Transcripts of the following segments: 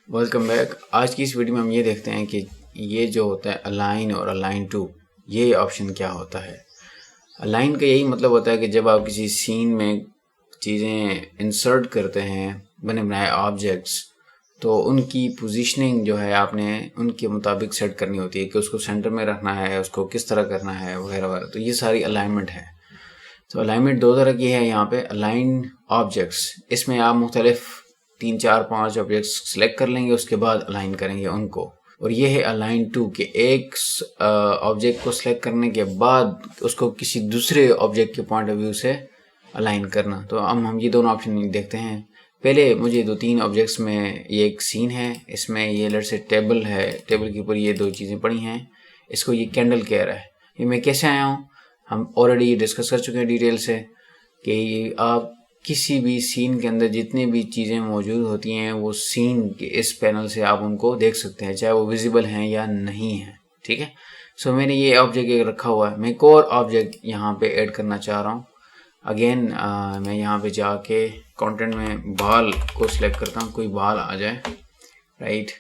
Welcome back. आज की इस वीडियो में हम ये देखते हैं कि ये जो होता है अलाइन और अलाइन टू, ये ऑप्शन क्या होता है। अलाइन का यही मतलब होता है कि जब आप किसी सीन में चीज़ें इंसर्ट करते हैं, बने बनाए ऑब्जेक्ट्स, तो उनकी पोजीशनिंग जो है आपने उनके मुताबिक सेट करनी होती है कि उसको सेंटर में रखना है, उसको किस तरह करना है वगैरह वगैरह। तो ये सारी अलाइनमेंट है। तो अलाइनमेंट दो तरह की है यहाँ पे। अलाइन ऑब्जेक्ट्स, इसमें आप मुख्तलिफ 3 4 5 ऑब्जेक्ट्स सेलेक्ट कर लेंगे, उसके बाद अलाइन करेंगे उनको। और ये है अलाइन टू कि एक ऑब्जेक्ट को सिलेक्ट करने के बाद उसको किसी दूसरे ऑब्जेक्ट के पॉइंट ऑफ व्यू से अलाइन करना। तो हम ये दोनों ऑप्शन देखते हैं। पहले मुझे 2 3 ऑब्जेक्ट्स में, ये एक सीन है, इसमें ये लेट्स से टेबल है, टेबल के ऊपर ये 2 चीज़ें पड़ी हैं, इसको ये कैंडल कह रहा है। ये मैं कैसे आया हूँ, हम ऑलरेडी डिस्कस कर चुके हैं डिटेल से कि आप किसी भी सीन के अंदर जितनी भी चीज़ें मौजूद होती हैं वो सीन के इस पैनल से आप उनको देख सकते हैं, चाहे वो विजिबल हैं या नहीं हैं। ठीक है। सो मैंने ये ऑब्जेक्ट एक रखा हुआ है, मैं एक और ऑब्जेक्ट यहाँ पे ऐड करना चाह रहा हूँ। अगेन मैं यहाँ पे जाके कंटेंट में बाल को सिलेक्ट करता हूँ, कोई बाल आ जाए, राइट।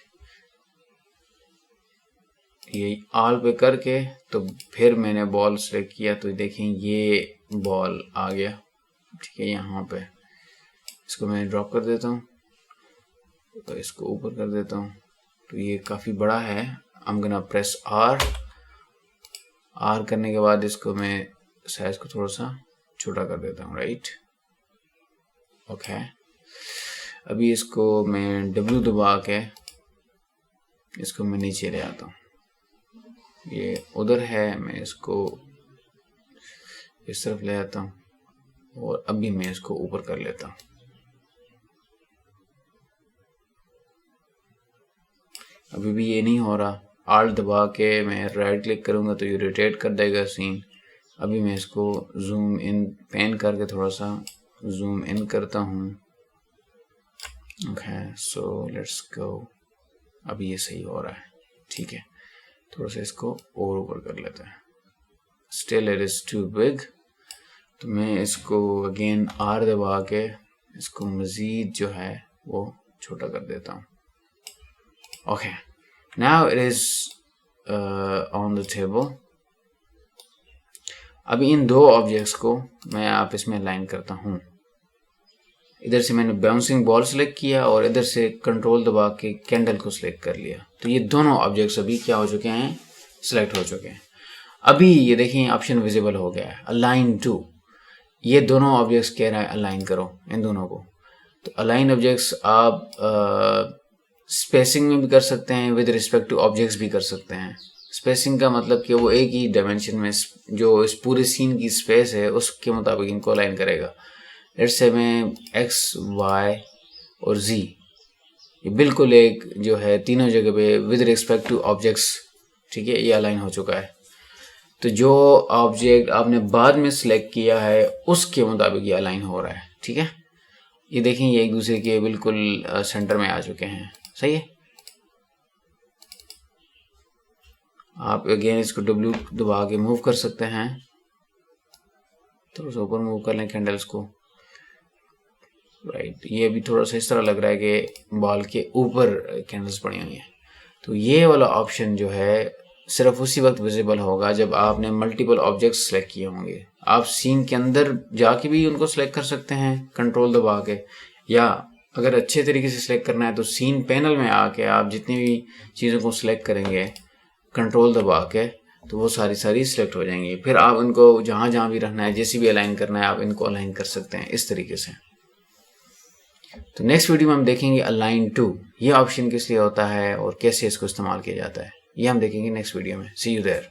ये ऑल पे करके तो फिर मैंने बॉल सेलेक्ट किया, तो देखें ये बॉल आ गया। ठीक है, यहाँ पे इसको मैं ड्रॉप कर देता हूँ, तो इसको ऊपर कर देता हूँ, तो ये काफ़ी बड़ा है। I am gonna press R करने के बाद इसको मैं साइज को थोड़ा सा छोटा कर देता हूँ, राइट। ओके, अभी इसको मैं W दबा के इसको मैं नीचे ले आता हूँ। ये उधर है, मैं इसको इस तरफ ले आता हूँ और अभी मैं इसको ऊपर कर लेता हूँ। अभी भी ये नहीं हो रहा। आल्ट दबा के मैं राइट क्लिक करूँगा तो ये रोटेट कर देगा सीन। अभी मैं इसको जूम इन पैन करके थोड़ा सा जूम इन करता हूँ। Okay, so let's go. अभी ये सही हो रहा है, ठीक है। थोड़ा सा इसको और ऊपर कर लेते हैं। Still it is too big, तो मैं इसको अगेन आर दबा के इसको मज़ीद जो है वो छोटा कर देता हूँ। Okay, now it is on the table. अभी इन 2 ऑब्जेक्ट्स को मैं आप इसमें लाइन करता हूँ। इधर से मैंने बाउंसिंग बॉल सेलेक्ट किया और इधर से कंट्रोल दबा के कैंडल को सिलेक्ट कर लिया। तो ये दोनों ऑब्जेक्ट्स अभी क्या हो चुके हैं, सिलेक्ट हो चुके हैं। अभी ये देखें ऑप्शन विजिबल हो गया है, अलाइन टू। ये दोनों ऑब्जेक्ट्स कह रहा है अलाइन करो इन दोनों को। तो अलाइन ऑब्जेक्ट्स आप स्पेसिंग में भी कर सकते हैं, विद रिस्पेक्ट टू ऑब्जेक्ट्स भी कर सकते हैं। स्पेसिंग का मतलब कि वो एक ही डायमेंशन में जो इस पूरे सीन की स्पेस है उसके मुताबिक इनको अलाइन करेगा। लेट्स से मैं x, y और z, ये बिल्कुल एक जो है तीनों जगह पे विद रिस्पेक्ट टू ऑब्जेक्ट्स, ठीक है, ये अलाइन हो चुका है। तो जो ऑब्जेक्ट आपने बाद में सिलेक्ट किया है उसके मुताबिक ये अलाइन हो रहा है, ठीक है। ये देखें, ये एक दूसरे के बिल्कुल सेंटर में आ चुके हैं, सही है। आप अगेन इसको W दबा के मूव कर सकते हैं, थोड़ा सा ऊपर मूव कर लें कैंडल्स को, राइट। ये अभी थोड़ा सा इस तरह लग रहा है कि बॉल के ऊपर कैंडल्स पड़ी हुई हैं। तो ये वाला ऑप्शन जो है सिर्फ उसी वक्त विजिबल होगा जब आपने मल्टीपल ऑब्जेक्ट्स सेलेक्ट किए होंगे। आप सीन के अंदर जाके भी उनको सेलेक्ट कर सकते हैं कंट्रोल दबा के, या अगर अच्छे तरीके से सिलेक्ट करना है तो सीन पैनल में आके आप जितनी भी चीज़ों को सिलेक्ट करेंगे कंट्रोल दबा के, तो वो सारी सिलेक्ट हो जाएंगी। फिर आप इनको जहाँ जहाँ भी रखना है, जैसे भी अलाइन करना है, आप इनको अलाइन कर सकते हैं इस तरीके से। तो नेक्स्ट वीडियो में हम देखेंगे अलाइन टू, ये ऑप्शन किस लिए होता है और कैसे इसको इस्तेमाल किया जाता है, ये हम देखेंगे नेक्स्ट वीडियो में। सी यू देयर।